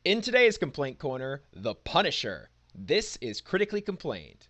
In today's Complaint Corner, The Punisher. This is Critically Complained.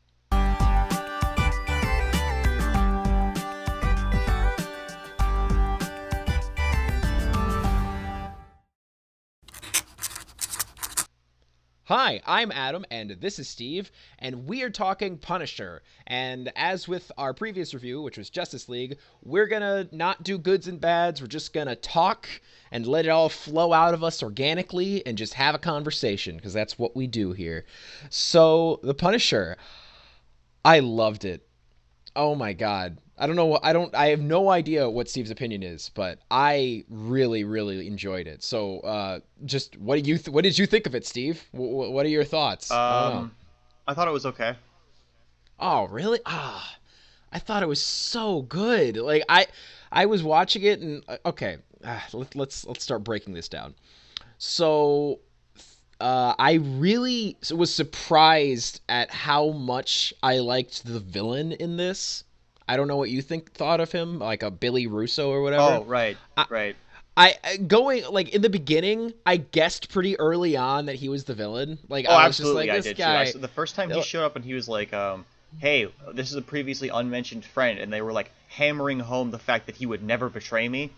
Hi, I'm Adam, and this is Steve, and we are talking Punisher. And as with our previous review, which was Justice League, we're gonna not do goods and bads. We're just gonna talk and let it all flow out of us organically and just have a conversation, because that's what we do here. So, The Punisher. I loved it. Oh my god. I don't know what I have no idea what Steve's opinion is, but I really really enjoyed it. So, just what did you think of it, Steve? What are your thoughts? I don't know. Um, I thought it was okay. Oh, really? I thought it was so good. I was watching it and okay, let's start breaking this down. So, I really was surprised at how much I liked the villain in this. I don't know what you thought of him, like a Billy Russo or whatever. Oh, right, I, right. going like in the beginning, I guessed pretty early on that he was the villain. Like Oh, I was just absolutely, like I this did too. I guy. the first time he showed up and he was like, "Hey, this is a previously unmentioned friend," and they were like hammering home the fact that he would never betray me,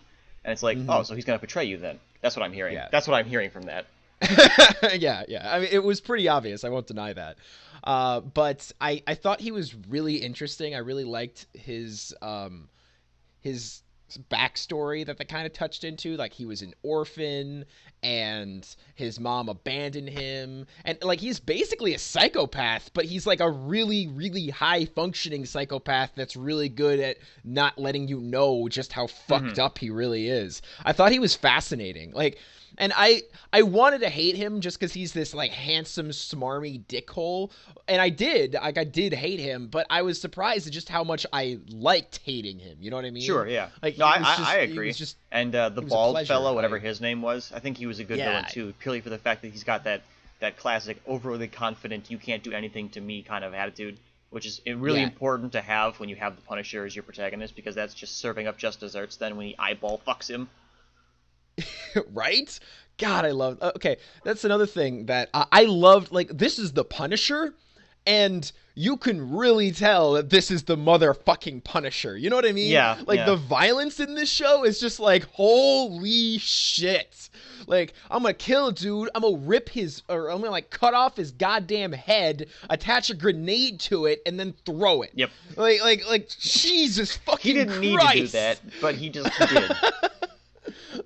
and it's like, oh, Mhm. so he's gonna betray you then? That's what I'm hearing. Yeah. That's what I'm hearing from that. Yeah. I mean, it was pretty obvious. I won't deny that. But I thought he was really interesting. I really liked his backstory that they kind of touched into. Like he was an orphan and his mom abandoned him, and like he's basically a psychopath, but he's like a really really high functioning psychopath that's really good at not letting you know just how Hmm. fucked up he really is. I thought he was fascinating. Like, and I wanted to hate him just because he's this like handsome smarmy dickhole, and I did hate him, but I was surprised at just how much I liked hating him. You know what I mean? Sure, yeah. Like No, I he was agree. just And the he was a bald pleasure. fellow, whatever his name was, I think he was a good villain Yeah, too, purely for the fact that he's got that classic overly confident, you can't do anything to me kind of attitude, which is really yeah, important to have when you have the Punisher as your protagonist, because that's just serving up just desserts then when he eyeball fucks him. right. God, I love. Okay, that's another thing that I loved. Like this is the Punisher, and you can really tell that this is the motherfucking Punisher. You know what I mean? Yeah, Like the yeah. violence in this show is just like holy shit. Like I'm gonna kill a dude. I'm gonna rip his, or I'm gonna like cut off his goddamn head, attach a grenade to it, and then throw it. Yep. Like Jesus He fucking didn't need to do Christ. that, but he did.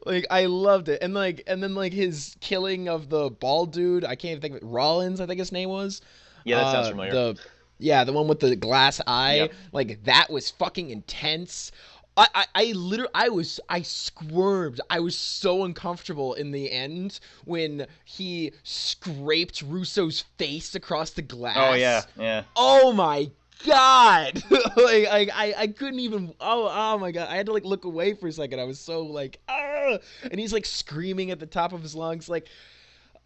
Like I loved it, and then like his killing of the bald dude. I can't even think of it. Rollins, I think his name was. Yeah, that sounds familiar. The Yeah, the one with the glass eye. Yep. Like that was fucking intense. I literally I squirmed. I was so uncomfortable in the end when he scraped Russo's face across the Oh yeah, glass. yeah. Oh my god. Like I couldn't even, oh my god, I had to like look away for a second. I was so like, ah. And he's like screaming at the top of his lungs. Like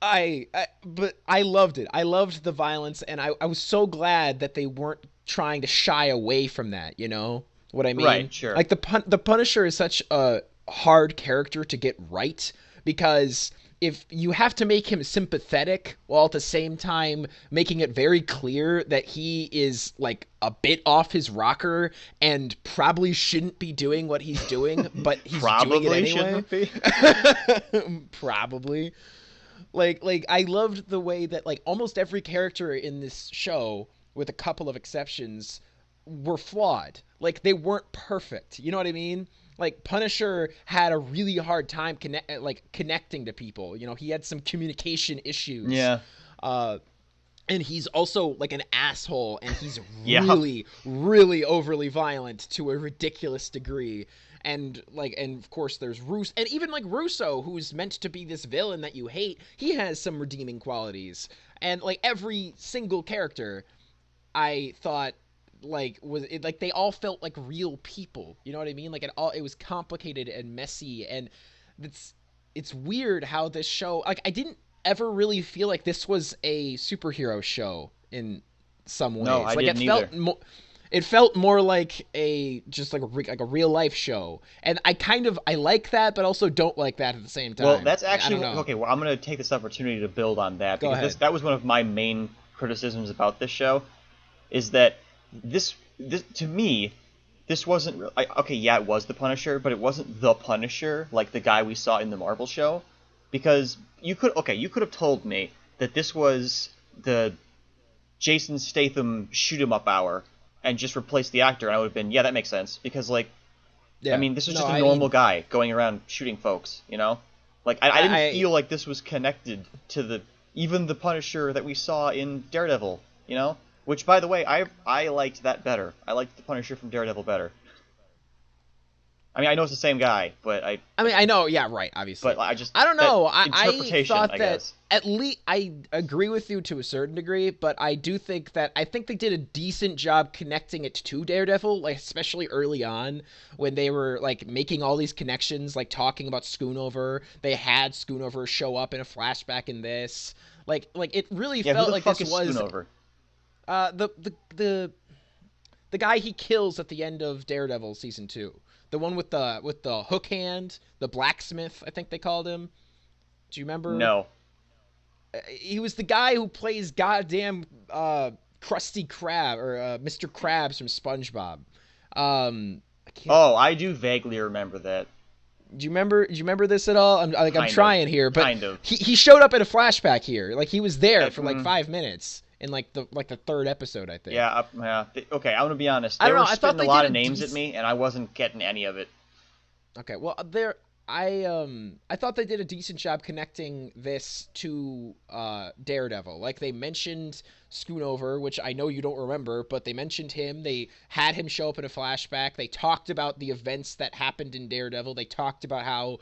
but I loved it. I loved the violence, and I was so glad that they weren't trying to shy away from that, you know what I mean? Right, sure. Like the Punisher is such a hard character to get right, because if you have to make him sympathetic while at the same time making it very clear that he is like a bit off his rocker and probably shouldn't be doing what he's doing, but he's doing it Probably anyway. shouldn't be. Probably. Like I loved the way that like almost every character in this show, with a couple of exceptions, were flawed. Like they weren't perfect. You know what I mean? Like Punisher had a really hard time connecting to people. You know, he had some communication issues. Yeah. Uh and he's also like an asshole, and he's Yeah. really really overly violent to a ridiculous degree. And of course there's Russo, and even like Russo, who's meant to be this villain that you hate, he has some redeeming qualities. And like every single character, I thought, like was it, like they all felt like real people. You know what I mean? Like it was complicated and messy, and it's it's weird how this show, like I didn't ever really feel like this was a superhero show in some No, ways. I Like didn't either. It felt more like like a real life show, and I like that, but also don't like that at the same time. Well, that's I actually don't know. okay. Well, I'm gonna take this opportunity to build on that Go because ahead. that was one of my main criticisms about this show, is that this to me, this wasn't okay. Yeah, it was the Punisher, but it wasn't the Punisher like the guy we saw in the Marvel show, because you could have told me that this was the Jason Statham shoot 'em up hour and just replace the actor, and I would have been, yeah, that makes sense, because like I Yeah. mean, this was No, just a I normal mean, guy going around shooting folks, you know? Like, I didn't I feel like this was connected to even the Punisher that we saw in Daredevil, you know? Which, by the way, I liked that better. I liked the Punisher from Daredevil better. I mean, I know it's the same guy, but I mean, I know, yeah, right, obviously. I just, I don't that know. I interpretation, thought I that guess. at least I agree with you to a certain degree, but I do think that I think they did a decent job connecting it to Daredevil, like especially early on when they were like making all these connections, like talking about Schoonover. They had Schoonover show up in a flashback in this. Like it really Yeah, who felt the like fuck this is was Schoonover? the the guy he kills at the end of Daredevil season 2. The one with the hook hand, the blacksmith, I think they called him. Do you remember? No. He was the guy who plays goddamn Krusty Krab or Mr. Krabs from SpongeBob. I can't. Oh, I do vaguely remember that. Do you remember? Do you remember this at all? I'm Kind of. trying here, but Kind of. he showed up in a flashback here. Like he was there for like Mm. 5 minutes in like the third episode, I think. Yeah, okay, I'm gonna be honest. I They don't know. were I thought spitting they a lot did of a names at me, and I wasn't getting any of it. Okay, well, I thought they did a decent job connecting this to Daredevil. Like they mentioned Schoonover, which I know you don't remember, but they mentioned him. They had him show up in a flashback. They talked about the events that happened in Daredevil. They talked about how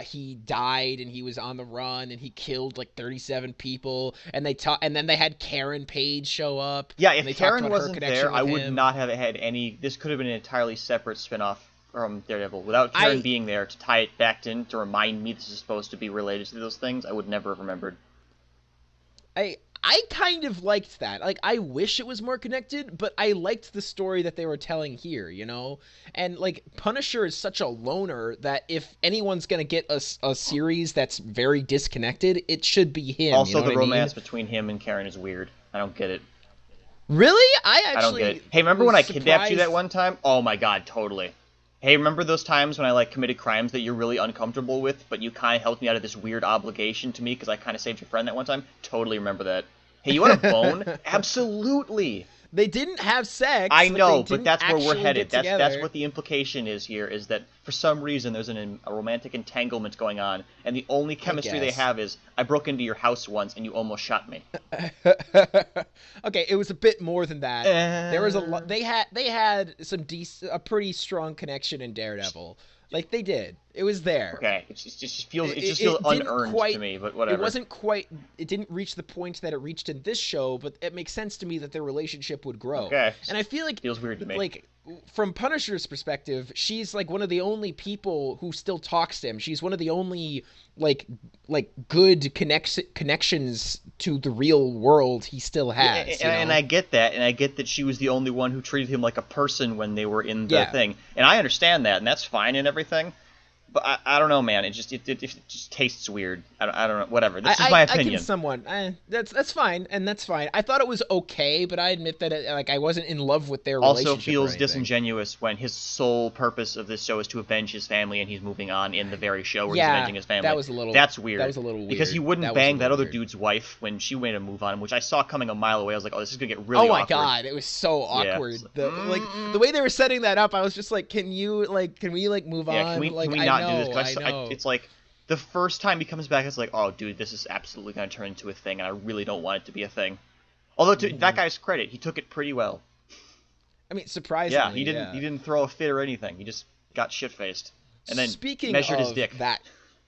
he died and he was on the run and he killed like 37 people. And and then they had Karen Page show up. Yeah, and they if talked Karen about her wasn't connection there, I with would him. not have had any. This could have been an entirely separate spin-off from Daredevil. Without Karen I being there to tie it back in, to remind me this is supposed to be related to those things, I would never have remembered. I kind of liked that. Like I wish it was more connected, but I liked the story that they were telling here, you know? And like Punisher is such a loner that if anyone's going to get a series that's very disconnected, it should be him, Also, you know the what I mean? romance between him and Karen is weird. I don't get it. Really? I don't get it. Hey, remember was when I kidnapped you surprised- that one time? Oh my god, totally. Hey, remember those times when I like committed crimes that you're really uncomfortable with, but you kind of helped me out of this weird obligation to me because I kind of saved your friend that one time? Totally remember that. Hey, you want a bone? Absolutely. They didn't have sex. I know, they but didn't that's where we're actually headed. get That's together. what the implication is here, is that for some reason there's a romantic entanglement going on, and the only chemistry they guess. have is, I broke into your house once and you almost shot me. Okay, it was a bit more than that. There was a lot. They had a pretty strong connection in Daredevil. Like they did. It was there. Okay, it just feels didn't unearned quite- to me, but whatever. It wasn't quite. It didn't reach the point that it reached in this show, but it makes sense to me that their relationship would grow. Okay. And I feel like Feels weird to me. Like from Punisher's perspective, she's like one of the only people who still talks to him. She's one of the only like good connections to the real world he still has. And, you know? I get that, and I get that she was the only one who treated him like a person when they were in the Yeah. thing, and I understand that, and that's fine and everything. But I don't know, man. It just tastes weird. I don't know. Whatever. This is my opinion. That's fine, and that's fine. I thought it was okay, but I admit that I wasn't in love with their relationship. Also or feels anything. disingenuous when his sole purpose of this show is to avenge his family, and he's moving on in the very show where he's Yeah, avenging his family. that was a little- That's weird. that was a little Because weird. he wouldn't That was a bang that little other weird. dude's wife when she made a move on him, which I saw coming a mile away. I was like, oh, this is gonna get really Oh my awkward. god, it was so Yeah. awkward. It's like, The way they were setting that up, I was just like, can we move on? Yeah, can we like, not I know, do this? I know. It's like the first time he comes back, it's like, oh, dude, this is absolutely going to turn into a thing, and I really don't want it to be a thing. Although, to that guy's credit, he took it pretty well. I mean, surprisingly, Yeah, he didn't throw a fit or anything. He just got shit faced, and then measured his dick.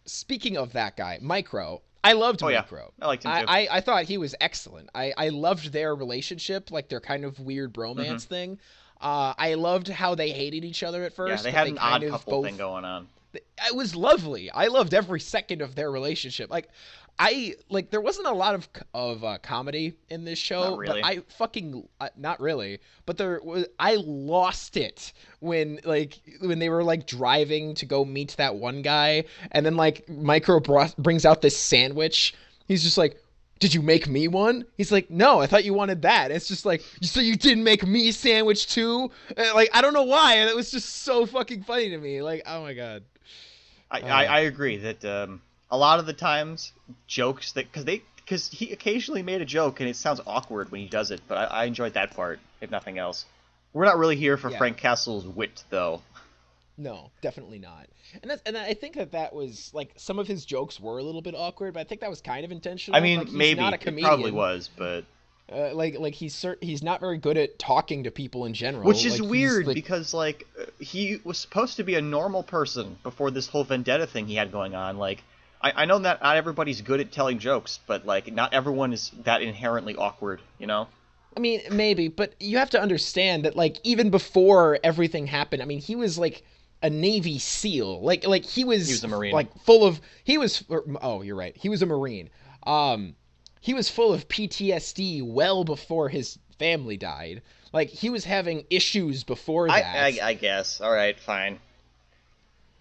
Speaking of that guy, Micro, I loved Oh, yeah. Micro. I liked him too. I thought he was excellent. I loved their relationship, like their kind of weird bromance thing. I loved how they hated each other at Mm-hmm. Yeah, first. they but had an kind odd of couple both thing going on. It was lovely. I loved every second of their relationship. Like, I like there wasn't a lot of comedy in this Not show, but really. I fucking not really, but there was I lost it when they were like driving to go meet that one guy, and then like brings out this sandwich. He's just like, "Did you make me one?" He's like, "No, I thought you wanted that." It's just like, "So you didn't make me a sandwich too?" Like I don't know why, and it was just so fucking funny to me. Like, oh my god. I agree that a lot of the times jokes that because he occasionally made a joke and it sounds awkward when he does it, but I enjoyed that part if nothing else. We're not really here for Yeah. Frank Castle's wit though. No, definitely not. And I think that was like some of his jokes were a little bit awkward, but I think that was kind of I intentional. mean, Like he's maybe not a it probably comedian. was, but Like he's not very good at talking to people in general. which is Like he's weird like because like he was supposed to be a normal person before this whole vendetta thing he had going on. Like I know that not everybody's good at telling jokes, but like not everyone is that inherently awkward, you know? I mean maybe, but you have to understand that like even before everything happened, I mean he was like a Navy SEAL. Like he He was was a Marine. like full of he was oh, you're right. He was a Marine. Um he was full of PTSD well before his family died. Like he was having issues before that. I guess. All right, fine.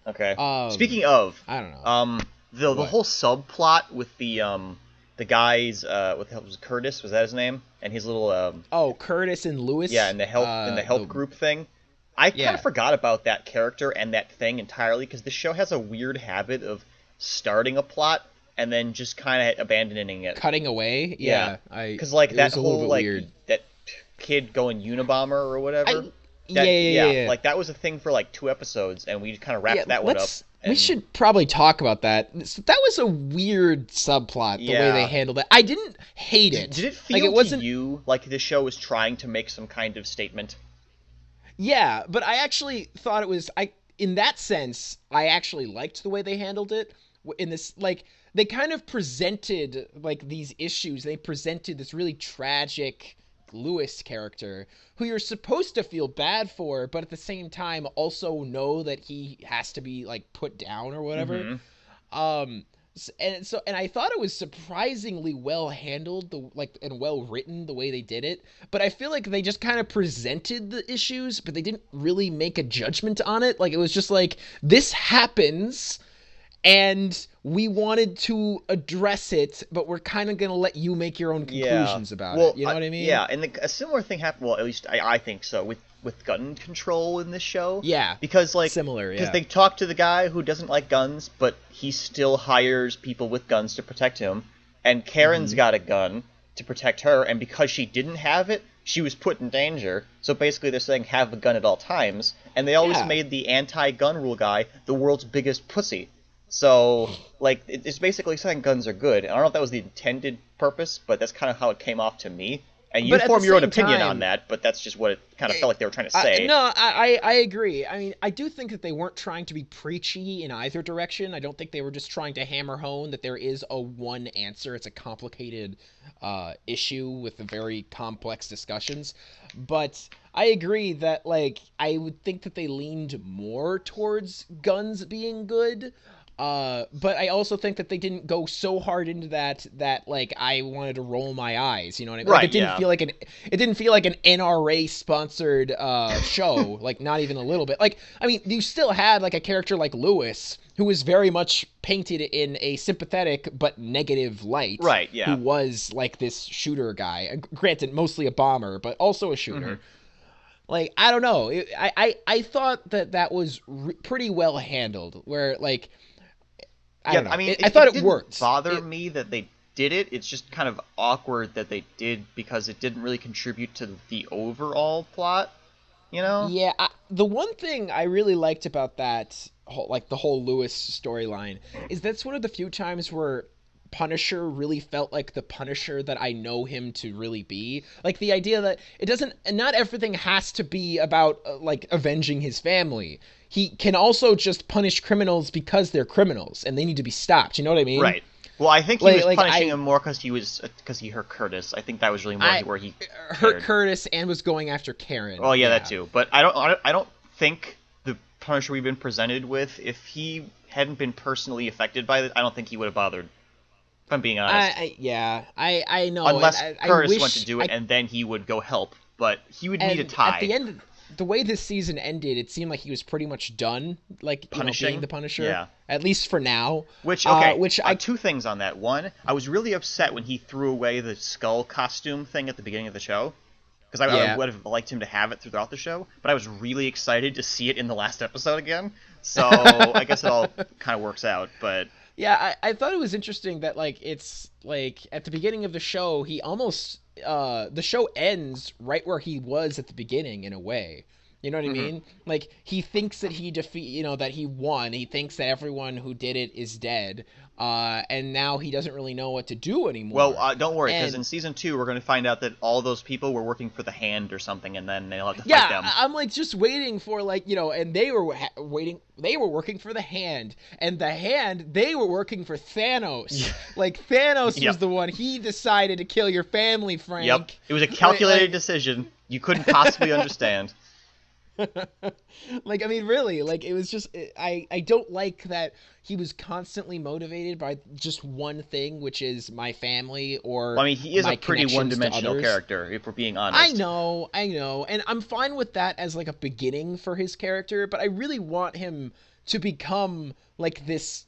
Okay. Um, Speaking of, I don't know. the What? whole subplot with the guys with was Curtis, was that his name? And his little Oh, Curtis and Lewis. yeah, and the help group thing. I kind Yeah. of forgot about that character and that thing entirely because the show has a weird habit of starting a plot and then just kind of abandoning it. Cutting away. Yeah, I. Because like it that was a little whole bit like weird. that kid going Unabomber or whatever. Yeah, That, yeah. like that was a thing for like 2 episodes, and we kind of wrapped Yeah, that one up. we And should probably talk about that. That was a weird subplot, the way Yeah. they handled it. I didn't hate it. did it feel like it wasn't? to you like the show was trying to make some kind of statement? Yeah, but I actually thought it was. In that sense, I actually liked the way they handled it. In this, like, they kind of presented like these issues. They presented this really tragic Lewis character who you're supposed to feel bad for, but at the same time also know that he has to be like put down or whatever. Hmm. And I thought it was surprisingly well handled, and well written the way they did it. But I feel like they just kind of presented the issues, but they didn't really make a judgment on it. Like it was just like this happens, and we wanted to address it, but we're kind of gonna let you make your own Yeah. conclusions about Well, it. You know what I mean? Yeah, and a similar thing happened. Well, at least I think so with gun control in this show. Yeah. Because like Similar, because yeah. they talk to the guy who doesn't like guns, but he still hires people with guns to protect him. And Karen's Mm-hmm. got a gun to protect her, and because she didn't have it, she was put in danger. So basically, they're saying have a gun at all times, and they always Yeah. made the anti-gun rule guy the world's biggest pussy. So, like, it's basically saying guns are good. I don't know if that was the intended purpose, but that's kind of how it came off to me. And you But at form the your own same opinion time- on that, but that's just what it kind of felt like they were trying to say. No, I agree. I mean, I do think that they weren't trying to be preachy in either direction. I don't think they were just trying to hammer home that there is a one answer. It's a complicated issue with very complex discussions. But I agree that, like, I would think that they leaned more towards guns being good. But I also think that they didn't go so hard into that like I wanted to roll my eyes. You know what I mean? Like, Right, it didn't yeah. feel like it didn't feel like an NRA sponsored show. Like not even a little bit. Like I mean, you still had like a character like Lewis who was very much painted in a sympathetic but negative light. Right, yeah. Who was like this shooter guy. Granted, mostly a bomber, but also a shooter. Like I don't know. I thought that was pretty well handled. Where like. I don't know. I mean, I thought it didn't worked. bother me that they did it. It's just kind of awkward that they did because it didn't really contribute to the overall plot. You know? Yeah, the one thing I really liked about that, like the whole Lewis storyline, is that's one of the few times where Punisher really felt like the Punisher that I know him to really be. Like the idea that not everything has to be about like avenging his family. He can also just punish criminals because they're criminals and they need to be stopped. You know what I mean? Right. Well, I think he Like- was like, punishing I- him more because he hurt Curtis. I think that was really more where he hurt cared. Curtis and was going after Karen. Oh yeah, that too. But I don't think the Punisher we've been presented with, if he hadn't been personally affected by it, I don't think he would have bothered. If I'm being honest, I know, and unless I Curtis went to wish do it and then he would go help, but he would need a and at the tie. end, the way this season ended, it seemed like he was pretty much done, like being Punishing, the Punisher, yeah. at least for now. Which, okay, Which I two things on that. One, I was really upset when he threw away the skull costume thing at the beginning of the show, because I yeah. would have liked him to have it throughout the show, but I was really excited to see it in the last episode again. So I guess it all kind of works out, but Yeah, I thought it was interesting that like it's like at the beginning of the show he almost the show ends right where he was at the beginning in a way. You know what I mhm. mean? Like he thinks that he that he won. He thinks that everyone who did it is dead. And now he doesn't really know what to do Well, anymore. don't worry, because in And season 2 we're going to find out that all those people were working for the Hand or something, and then they'll have to fight yeah, them. I'm like just waiting for like and they were waiting. They were working for the Hand, and the Hand they were working for Thanos. Like Thanos was Yep. the one. He decided to kill your family, Yep. Frank. It was a calculated Like, decision you couldn't possibly understand. like I mean, really, like it was just I don't like that he was constantly motivated by just one thing, which is my family or Well, I mean, he is my a pretty connections to one-dimensional others. character, if we're being honest. I know, and I'm fine with that as like a beginning for his character, but I really want him to become like this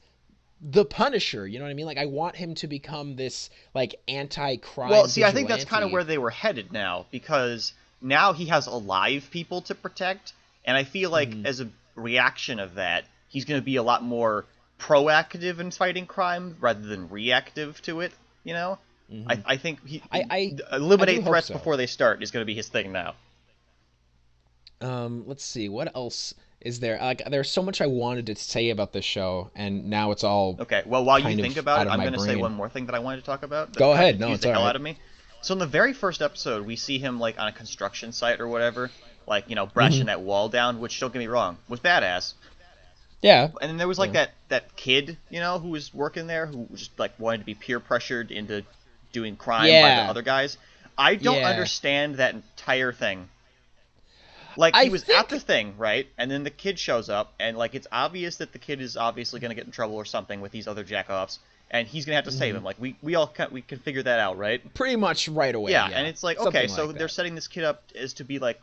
the Punisher, you know what I mean? Like I want him to become this like anti-crime Well, see, I think that's kind of vigilante. where they were headed now, because now he has alive people to protect, and I feel like Mhm. as a reaction of that, he's going to be a lot more proactive in fighting crime rather than reactive to it, you know? Mhm. I think I do eliminate hope threats so. before they start is going to be his thing now. Let's see. What else is there? Like, there's so much I wanted to say about this show, and now it's all Okay, well, while you kind think of about out it, of I'm my going to say brain. one more thing that I wanted to talk about that Go kind of ahead. No, confused it's the all hell right. out of me. So in the very first episode, we see him like on a construction site or whatever, like Hmm. brushing that wall down, which don't get me wrong, was badass. Yeah. And then there was like Yeah. that kid, who was working there, who just like wanted to be peer pressured into doing crime by the Yeah. other guys. I don't Yeah. understand that entire thing. Like he I was at the think. thing, right? And then the kid shows up, and like it's obvious that the kid is obviously gonna get in trouble or something with these other jackoffs, and he's gonna have to save Mhm. him. Like we can figure that out, right? Pretty much right away. Yeah, and Yeah. it's like, okay, Something so like they're that. setting this kid up as to be like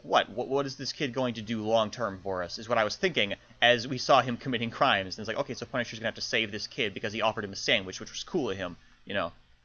what is this kid going to do long term for us? Is what I was thinking as we saw him committing crimes. And it's like, okay, so Punisher's gonna have to save this kid because he offered him a sandwich, which was cool of him,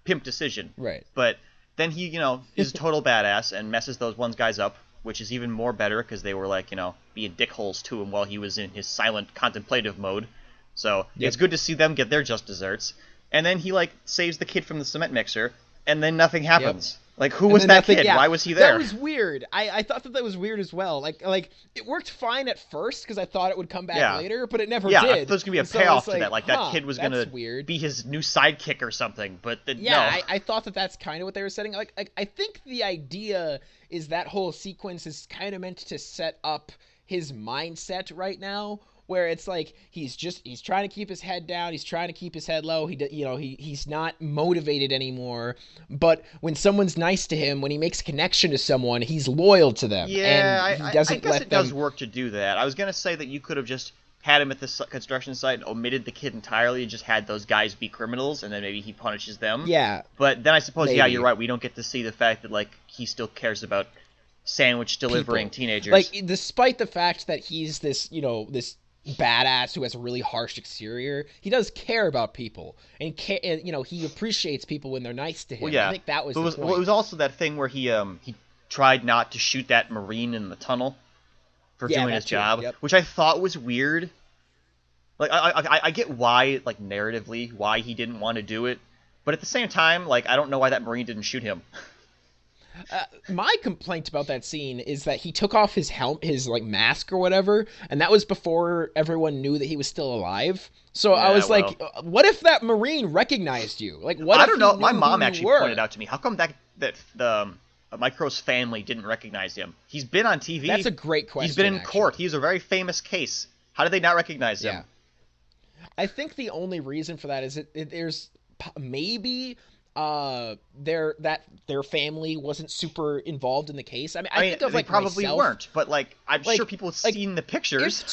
pimp decision. Right. But then he, is a total badass and messes those ones guys up, which is even more better because they were like, being dickholes to him while he was in his silent contemplative mode. So Yep. it's good to see them get their just desserts. And then he like saves the kid from the cement mixer, and then nothing happens. Like, who And was then that nothing. kid? Yeah. Why was he That there? was weird. I thought that was weird as well. Like it worked fine at first because I thought it would come back Yeah. later, but it never Yeah, did. I thought there was gonna be a And so payoff it's to that. Like that kid was gonna that's weird. be his new sidekick or something. But Yeah, no. I thought that that's kind of what they were setting. Like I think the idea is that whole sequence is kind of meant to set up his mindset right now, where it's like he's trying to keep his head down, he's trying to keep his head low. He's not motivated anymore. But when someone's nice to him, when he makes a connection to someone, he's loyal to them, Yeah, and he I doesn't guess let it does them. work to do that. I was gonna say that you could have just had him at the construction site, omitted the kid entirely, and just had those guys be criminals, and then maybe he punishes them. Yeah, But then I suppose, yeah, you're maybe. right. We don't get to see the fact that like he still cares about sandwich delivering People. teenagers. Like, despite the fact that he's this, this badass who has a really harsh exterior, he does care about people, and he appreciates people when they're nice to him. Well, yeah. I think that was But the point. it was also that thing where he tried not to shoot that Marine in the tunnel for Yeah, doing that his too, job, yep. which I thought was weird. Like I get why, like narratively, why he didn't want to do it, but at the same time, like I don't know why that Marine didn't shoot him. My complaint about that scene is that he took off his his like mask or whatever, and that was before everyone knew that he was still alive. So I Yeah, was well. like, what if that Marine recognized you? Like, what I if don't he know. knew My mom who you actually were? pointed out to me, how come that the Micro's family didn't recognize him? He's been on TV. That's a great question. He's been in actually. court. He's a very famous case. How did they not recognize him? Yeah. I think the only reason for that is there's maybe their family wasn't super involved in the case. I mean, I think of they like probably myself, weren't, but like I'm like sure people have like seen the pictures.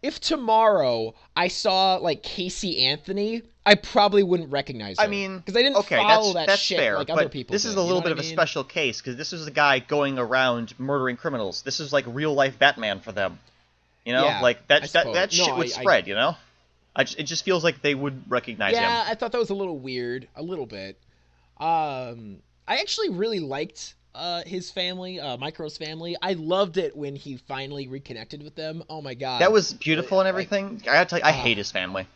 if tomorrow I saw like Casey Anthony, I probably wouldn't recognize her. I mean, because I didn't okay, follow that's that shit fair, like but other people this did, is a you know little what bit I of a mean? special case because this is a guy going around murdering criminals. This is like real life Batman for them. You know, Yeah, like I suppose. that No, shit would I spread. You know, it just feels like they would recognize him. yeah, I thought that was a little weird, a little bit. I actually really liked his family, Micro's family. I loved it when he finally reconnected with them. Oh my god, That was beautiful and everything. I gotta tell you, I hate his family.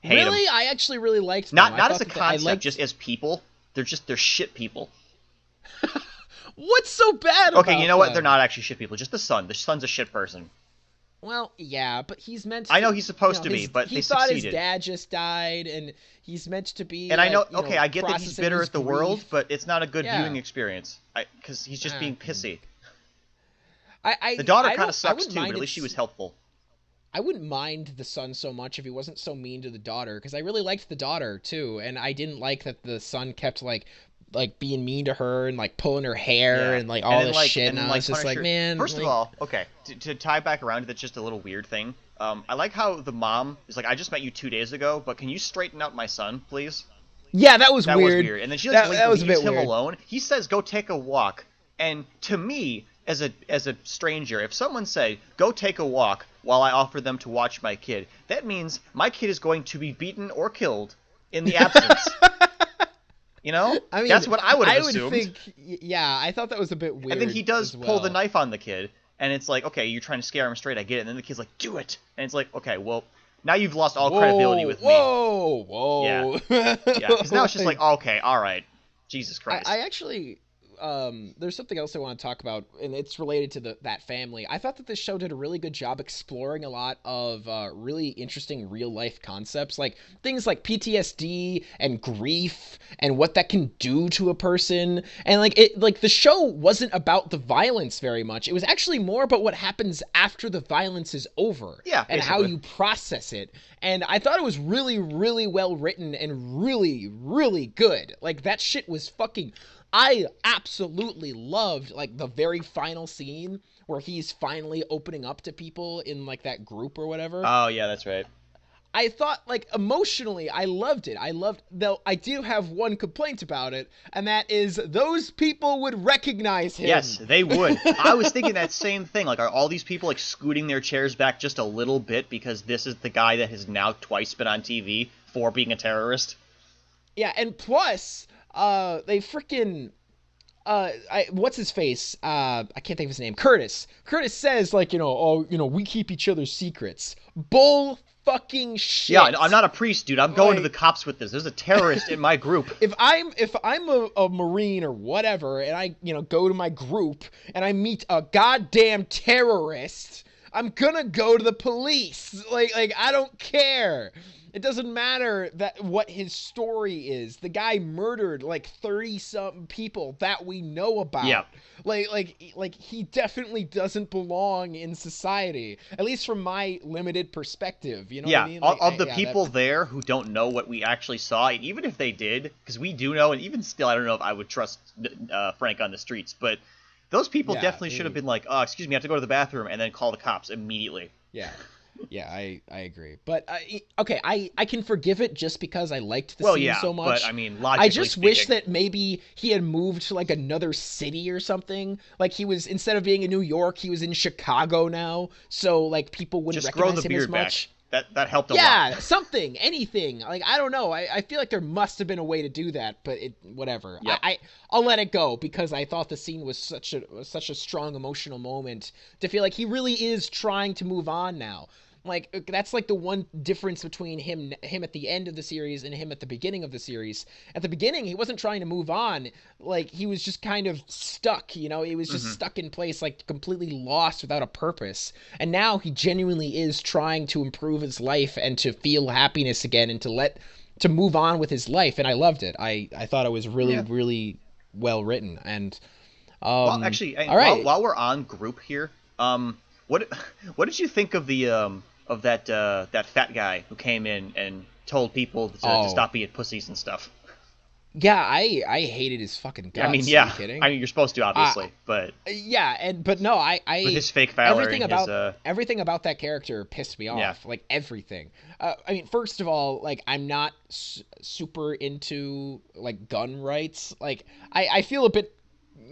Hate him. really, I actually really liked them. Not I not thought as a that concept, just as people. They're shit people. What's so bad about Okay, you know what? them? They're not actually shit people. Just the son. The son's a shit person. Well, yeah, but he's meant to... I know he's supposed to be, but he they thought succeeded. his dad just died, and he's meant to be... And I know, like, okay, I get that he's processing bitter his at the grief. world, but it's not a good Yeah. viewing experience. Because he's just being pissy. The daughter kind of sucks too, but at least she was helpful. I wouldn't mind the son so much if he wasn't so mean to the daughter, because I really liked the daughter too, and I didn't like that the son kept like being mean to her and like pulling her hair and like all then, this shit, and I was just like, man. First like, of all, okay, to tie back around to that's just a little weird thing. I like how the mom is like, I just met you 2 days ago, but can you straighten out my son, please? yeah, that was That weird. was weird. And then she that was a leaves bit him weird. alone. He says, "Go take a walk." And to me, as a stranger, if someone said, "Go take a walk," while I offer them to watch my kid, that means my kid is going to be beaten or killed in the absence. You know? I mean, that's what I would have I assumed. would think, yeah, I thought that was a bit weird. And then he does as pull the well. knife on the kid, and it's like, okay, you're trying to scare him straight, I get it. And then the kid's like, "Do it," and it's like, okay, well, now you've lost all credibility with me. Whoa. Yeah, because now it's just like, okay, all right, Jesus Christ. I actually, there's something else I want to talk about, and it's related to that family. I thought that this show did a really good job exploring a lot of really interesting real life concepts, like things like PTSD and grief and what that can do to a person. And like the show wasn't about the violence very much. It was actually more about what happens after the violence is over. Yeah, and how basically. you process it. And I thought it was really, really well written and really, really good. Like that shit was fucking... I absolutely loved like the very final scene where he's finally opening up to people in like that group or whatever. Oh yeah, that's right. I thought like emotionally I loved it. Though I do have one complaint about it, and that is those people would recognize him. Yes, they would. I was thinking that same thing. Like, are all these people like scooting their chairs back just a little bit because this is the guy that has now twice been on TV for being a terrorist? Yeah, and plus, they freaking... what's his face? I can't think of his name. Curtis. Curtis says like, we keep each other's secrets. Bull fucking shit. Yeah, I'm not a priest, dude. I'm going to the Like- cops with this. There's a terrorist in my group. If I'm a Marine or whatever, and I go to my group and I meet a goddamn terrorist, I'm gonna go to the police. Like I don't care. It doesn't matter what his story is. The guy murdered like 30-something people that we know about. Yeah. Like he definitely doesn't belong in society. At least from my limited perspective. You know Yeah, what I mean? of the people there who don't know what we actually saw, and even if they did, because we do know, and even still, I don't know if I would trust Frank on the streets, but those people Yeah, definitely should have been like, "Oh, excuse me, I have to go to the bathroom," and then call the cops immediately. Yeah. Yeah, I agree. But, okay, I can forgive it just because I liked the Well, scene yeah, so much. but I mean, logically I just wish speaking- that maybe he had moved to, like, another city or something. Like, he was, instead of being in New York, he was in Chicago now. So, like, people wouldn't Just grow recognize the him as beard back. much. That helped a lot. Yeah, something, anything. Like, I don't know. I feel like there must have been a way to do that, but whatever. Yep. I'll let it go because I thought the scene was such a strong emotional moment to feel like he really is trying to move on now. Like, that's like the one difference between him at the end of the series and him at the beginning of the series. At the beginning, he wasn't trying to move on. Like, he was just kind of stuck, He was just stuck in place, like, completely lost without a purpose. And now he genuinely is trying to improve his life and to feel happiness again and to move on with his life. And I loved it. I thought it was really, really well written. And, Well, actually, all right. while we're on group here, what did you think of the of that fat guy who came in and told people to stop being pussies and stuff? Yeah, I hated his fucking I mean, guts. Are you yeah. kidding? I mean, you're supposed to, Uh, obviously, but yeah, but no, with I his fake Valerie, everything his about everything about that character pissed me yeah. off. Like everything. I mean, first of all, like I'm not super into like gun rights. Like I feel a bit,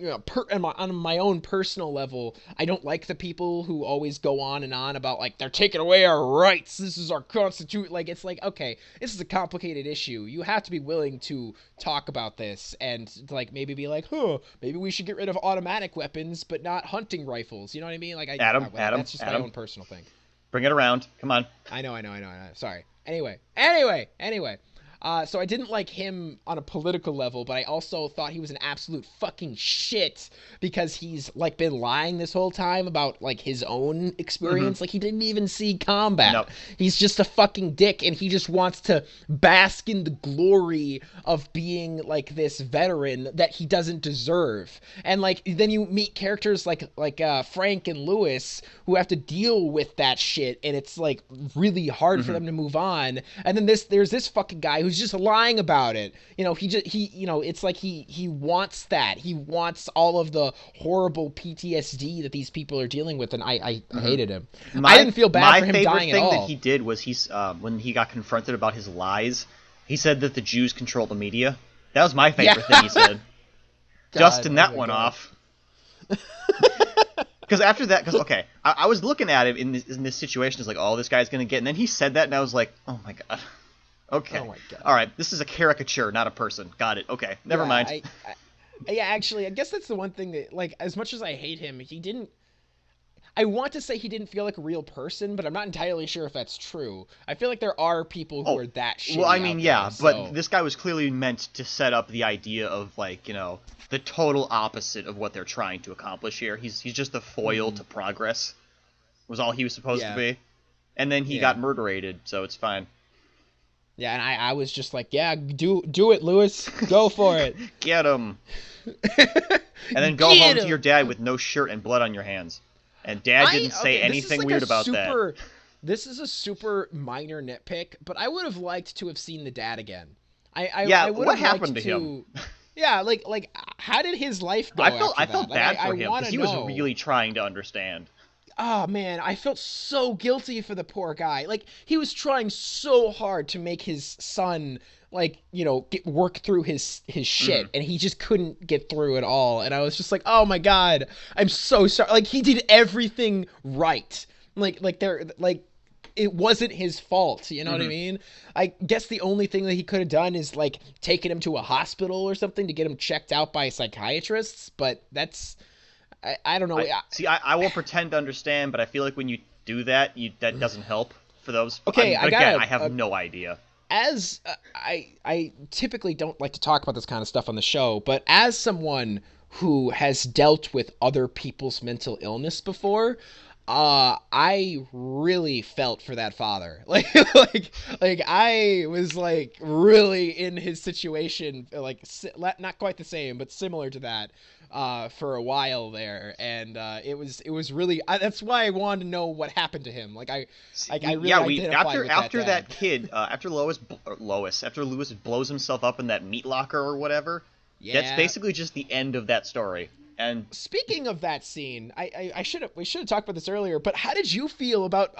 on my own personal level, I don't like the people who always go on and on about like they're taking away our rights. This is our constitution. Like it's like, okay, this is a complicated issue. You have to be willing to talk about this and like maybe be like, maybe we should get rid of automatic weapons but not hunting rifles. You know what I mean? Like whatever. That's just my own personal thing. Bring it around. Come on. I know. Sorry. Anyway. So I didn't like him on a political level, but I also thought he was an absolute fucking shit because he's like been lying this whole time about like his own experience. Mm-hmm. Like he didn't even see combat. Nope. He's just a fucking dick, and he just wants to bask in the glory of being like this veteran that he doesn't deserve. And like then you meet characters like Frank and Lewis who have to deal with that shit, and it's like really hard for them to move on. And then there's this fucking guy who's just lying about it. It's like he wants that. He wants all of the horrible PTSD that these people are dealing with, and I hated him. I didn't feel bad for him dying at all. My favorite thing that he did was when he got confronted about his lies, he said that the Jews control the media. That was my favorite thing he said. Dusting that one off. Because after that, okay, I was looking at him in this situation, it's like, oh, this guy's gonna get, and then he said that, and I was like, oh my god. Okay. Oh my god. All right, this is a caricature, not a person. Got it. Okay, never mind. Actually, I guess that's the one thing that, like, as much as I hate him, he didn't. I want to say he didn't feel like a real person, but I'm not entirely sure if that's true. I feel like there are people who are that shitty. Well, I mean, yeah, there, but this guy was clearly meant to set up the idea of, like, the total opposite of what they're trying to accomplish here. He's just a foil to progress. Was all he was supposed to be. And then he got murderated, so it's fine. Yeah, and I was just like, yeah, do it, Lewis. Go for it. Get him. And then go home to your dad with no shirt and blood on your hands. And Dad didn't say anything weird about that. This is a super minor nitpick, but I would have liked to have seen the dad again. What happened to him? Yeah, like how did his life go? I felt bad for him because he was really trying to understand. Oh man, I felt so guilty for the poor guy. Like he was trying so hard to make his son work through his shit, and he just couldn't get through it all. And I was just like, oh my god, I'm so sorry. Like he did everything right. It wasn't his fault. You know what I mean? I guess the only thing that he could have done is like taken him to a hospital or something to get him checked out by psychiatrists. But that's. I don't know. I won't pretend to understand, but I feel like when you do that, that doesn't help for those. Okay, I have no idea. As I typically don't like to talk about this kind of stuff on the show, but as someone who has dealt with other people's mental illness before, I really felt for that father. Like I was like really in his situation, like not quite the same, but similar to that. For a while there, and it was really that's why I wanted to know what happened to him. I really identified with after that kid after Lewis blows himself up in that meat locker or whatever. Yeah. That's basically just the end of that story. And speaking of that scene, we should have talked about this earlier. But how did you feel about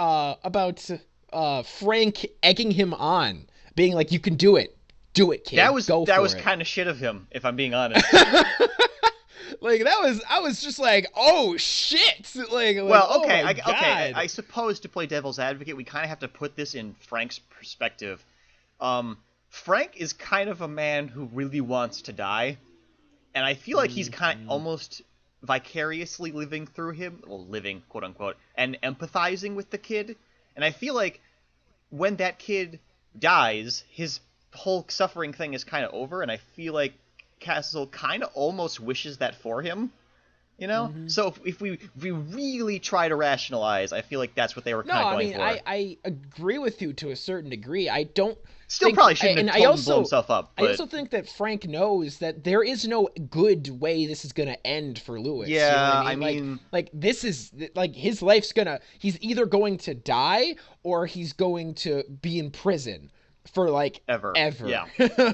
Frank egging him on, being like, "You can do it, kid." That was kind of shit of him, if I'm being honest. Like I was just like, oh shit! Okay, I suppose to play devil's advocate, we kind of have to put this in Frank's perspective. Frank is kind of a man who really wants to die, and I feel like he's kind of almost vicariously living through him, well, living quote unquote, and empathizing with the kid. And I feel like when that kid dies, his whole suffering thing is kind of over, and I feel like Castle kind of almost wishes that for him, So if we really try to rationalize, I feel like that's what they were kind of going for. I agree with you to a certain degree. I don't probably shouldn't have blown himself up. But... I also think that Frank knows that there is no good way this is going to end for Lewis. Yeah, you know what I mean? Like this is like his life's he's either going to die or he's going to be in prison for like Ever. ever. Yeah.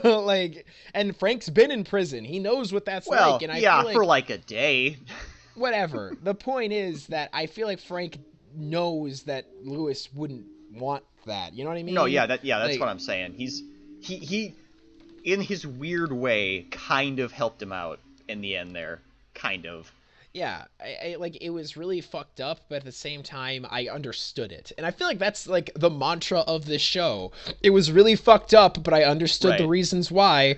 Like, and Frank's been in prison. He knows what that's Well, like. And I yeah, feel like for like a day. whatever. The point is that I feel like Frank knows that Lewis wouldn't want that. You know what I mean? No, that's Like, what I'm saying. He in his weird way kind of helped him out in the end there. Kind of. yeah, I like it was really fucked up, but at the same time, I understood it, and I feel like that's like the mantra of this show. It was really fucked up, but I understood the Right. reasons why.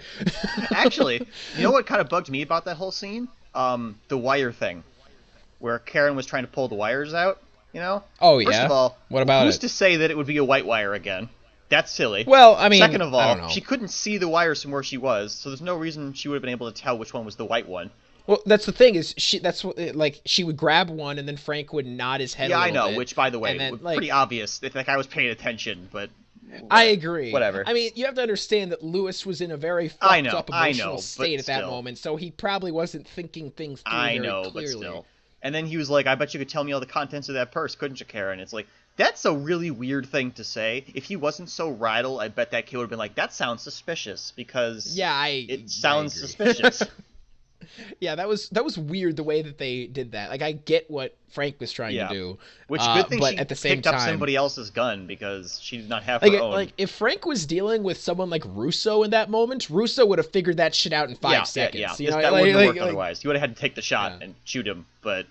Actually, you know what kind of bugged me about that whole scene? The wire thing, where Karen was trying to pull the wires out. You know? Oh First yeah. of all, What about who's it? to say that it would be a white wire again? That's silly. Well, I mean, Second of I don't all, know. she couldn't see the wires from where she was, so there's no reason she would have been able to tell which one was the white one. Well, that's the thing is that's what like she would grab one and then Frank would nod his head. Yeah, a I little know. bit, Which, by the way, and then, was like, pretty obvious if that guy was paying attention. But I agree. Whatever. I mean, you have to understand that Lewis was in a very I fucked know, up I emotional know, but state at that still. moment, so he probably wasn't thinking things through I very know, but clearly. still. And then he was like, "I bet you could tell me all the contents of that purse, couldn't you, Karen?" It's like, that's a really weird thing to say. If he wasn't so rattled, I bet that kid would have been like, "That sounds suspicious," because Yeah, it sounds agree. suspicious. Yeah, that was weird the way that they did that. Like, I get what Frank was trying Yeah. to do, Which good thing but she at the same picked up time, somebody else's gun because she did not have like, her own. like if Frank was dealing with someone like Russo in that moment, Russo would have figured that shit out in 5 seconds. Yeah. You know, that like, wouldn't have like- worked like- otherwise. He would have had to take the shot Yeah. and shoot him, but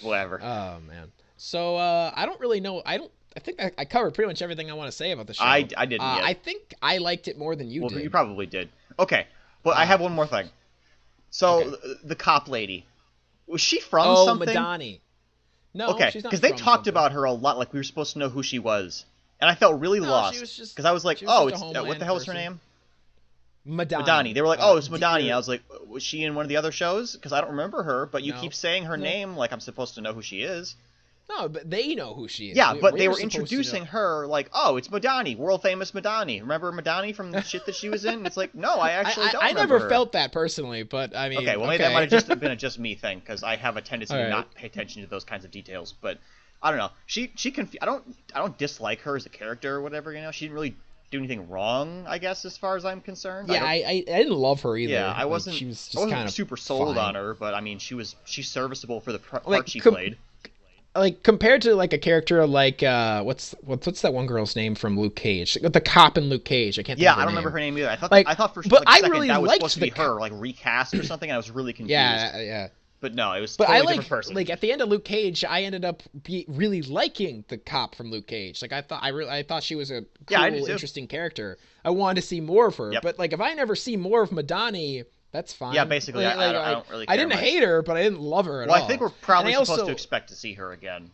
whatever. Oh man. So I don't really know. I think I covered pretty much everything I want to say about the show. I didn't yet. I think I liked it more than you Well, did. you probably did. Okay, but I have one more thing. So Okay. the cop lady, was she from Oh, something? Madani. No, Okay, she's not. because they from talked something. about her a lot, like we were supposed to know who she was, and I felt really No, lost she was just- because I was like, she was oh, just a it's what Homeland the hell is her person. name? Madani. Madani. They were like, oh, it's Dear- Madani. I was like, was she in one of the other shows? Because I don't remember her, but you No. keep saying her No. name like I'm supposed to know who she is. No, but they know who she is. Yeah, but they were supposed to know- introducing her like, oh, it's Madani, world famous Madani. Remember Madani from the shit that she was in? It's like, no, I actually don't I remember never her. felt that personally, but I mean, Okay, well, maybe that might have just been a just me thing because I have a tendency to Alright. not pay attention to those kinds of details. But I don't know. She I don't dislike her as a character or whatever. You know, she didn't really do anything wrong. I guess as far as I'm concerned. Yeah, I didn't love her either. yeah, I Like, wasn't. she was just I wasn't kind of super sold fine. on her, but I mean, she's serviceable for the part Like, she played. Like compared to like a character like what's that one girl's name from Luke Cage? The cop in Luke Cage. I can't. Yeah, think of I her don't remember name. her name either. Like, I thought for but like, a I second really that was liked supposed to be the her, like recast or something. And I was really confused. Yeah. But no, it was But totally I different like person. like at the end of Luke Cage, I ended up really liking the cop from Luke Cage. Like I thought she was a cool, Yeah, I did too. interesting character. I wanted to see more of her. Yep. But like if I never see more of Madani, that's fine. Yeah, basically, Like, I don't really I care didn't much. hate her, but I didn't love her at well, all. I think we're probably And I supposed also- to expect to see her again.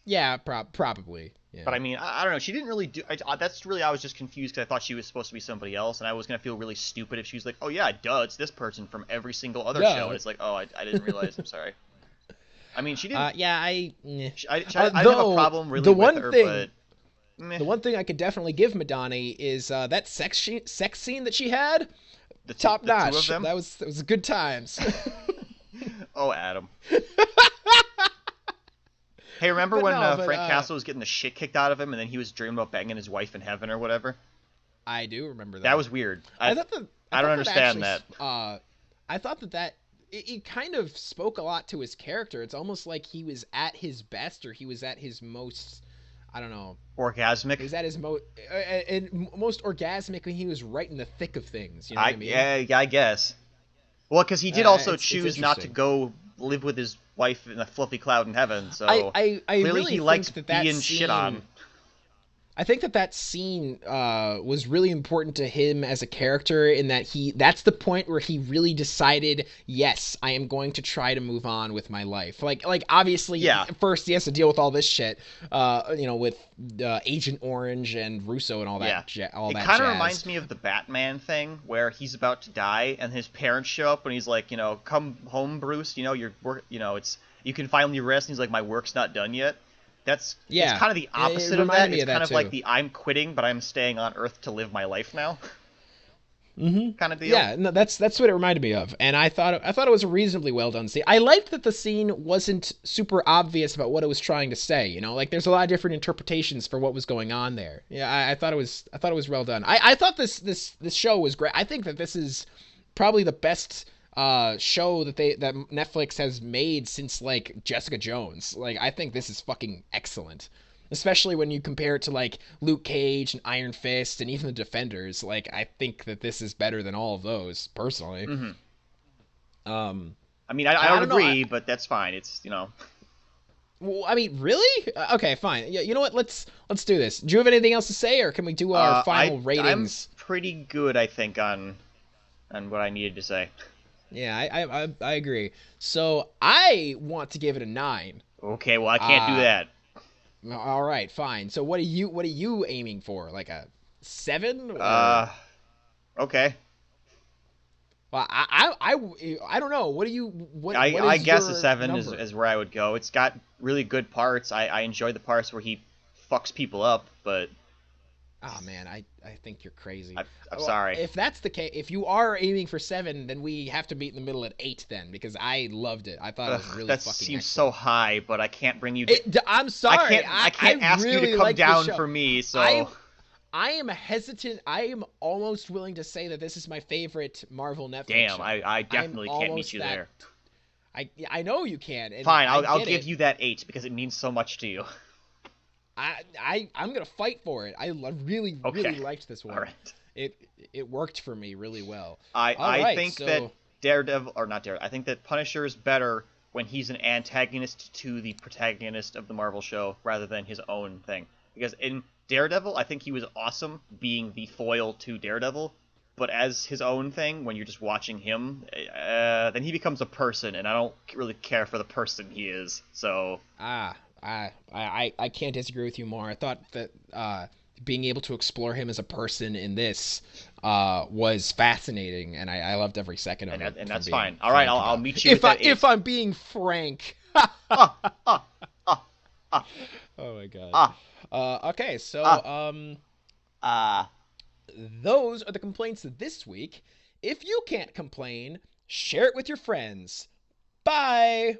Yeah, probably. Yeah. But I mean, I don't know. She didn't really do. That's really. I was just confused because I thought she was supposed to be somebody else, and I was gonna feel really stupid if she was like, "Oh yeah, duh, it's this person from every single other Yeah. show." And it's like, "Oh, I didn't realize. I'm sorry." I mean, she didn't. yeah, I I didn't have a though, problem really the with one her, thing- but meh. the one thing I could definitely give Madani is that sex scene that she had. The two- Top the two notch. of them? That was good times. Oh, Adam. Hey, remember But when no, but, Frank Castle was getting the shit kicked out of him, and then he was dreaming about banging his wife in heaven or whatever? I do remember that. That was weird. I thought that. I don't thought understand actually, I thought that it kind of spoke a lot to his character. It's almost like he was at his best, or he was at his most. I don't know. Orgasmic. He was at his most orgasmic when he was right in the thick of things. You know what I mean? Yeah, I guess. Well, because he did Yeah, also it's choose not to interesting. go live with his wife in a fluffy cloud in heaven. So I clearly really he think likes that being scene, shit on. I think that scene was really important to him as a character in that that's the point where he really decided, yes, I am going to try to move on with my life. Like obviously, Yeah. first he has to deal with all this shit, with Agent Orange and Russo and all that. Yeah. All It that kind of jazz. reminds me of the Batman thing where he's about to die and his parents show up and he's like, come home, Bruce. Your work. It's you can finally rest. And he's like, my work's not done yet. It's kind of the It opposite of reminded that. me It's of that kind of too. like the I'm quitting, but I'm staying on Earth to live my life now. kind of deal. Yeah, no, that's what it reminded me of, and I thought it was a reasonably well done scene. I liked that the scene wasn't super obvious about what it was trying to say. You know, like there's a lot of different interpretations for what was going on there. Yeah, I thought it was well done. I thought this show was great. I think that this is probably the best show that Netflix has made since like Jessica Jones. Like I think this is fucking excellent. Especially when you compare it to like Luke Cage and Iron Fist and even the Defenders. Like I think that this is better than all of those personally. I mean, I don't agree, but that's fine. It's Well, I mean, really? Okay, fine. Yeah, you know what? Let's do this. Do you have anything else to say, or can we do our final ratings? I'm pretty good, I think, on what I needed to say. Yeah, I agree. So I want to give it a 9. Okay, well I can't do that. All right, fine. So what are you aiming for? Like a 7? Okay. Well, I don't know. What do you what? I guess a 7 number? is where I would go. It's got really good parts. I enjoy the parts where he fucks people up, but oh man, I think you're crazy. I'm sorry. If that's the case, if you are aiming for 7, then we have to meet in the middle at 8 then, because I loved it. I thought it was really that fucking seems excellent. so high, but I can't bring you. I'm sorry. I can't ask really you to come down for me. So I am hesitant. I am almost willing to say that this is my favorite Marvel Netflix damn, show. I definitely can't meet you there. I know you can. And fine, I'll give you that 8 because it means so much to you. I'm gonna fight for it. I really liked this one. All right. It worked for me really well. I think that Daredevil, or not Daredevil, I think that Punisher is better when he's an antagonist to the protagonist of the Marvel show rather than his own thing. Because in Daredevil, I think he was awesome being the foil to Daredevil, but as his own thing, when you're just watching him, then he becomes a person, and I don't really care for the person he is. So I can't disagree with you more. I thought that being able to explore him as a person in this was fascinating, and I loved every second of it. And that's fine. All right, I'll meet you if I'm being frank. Oh my god. Okay, so those are the complaints this week. If you can't complain, share it with your friends. Bye.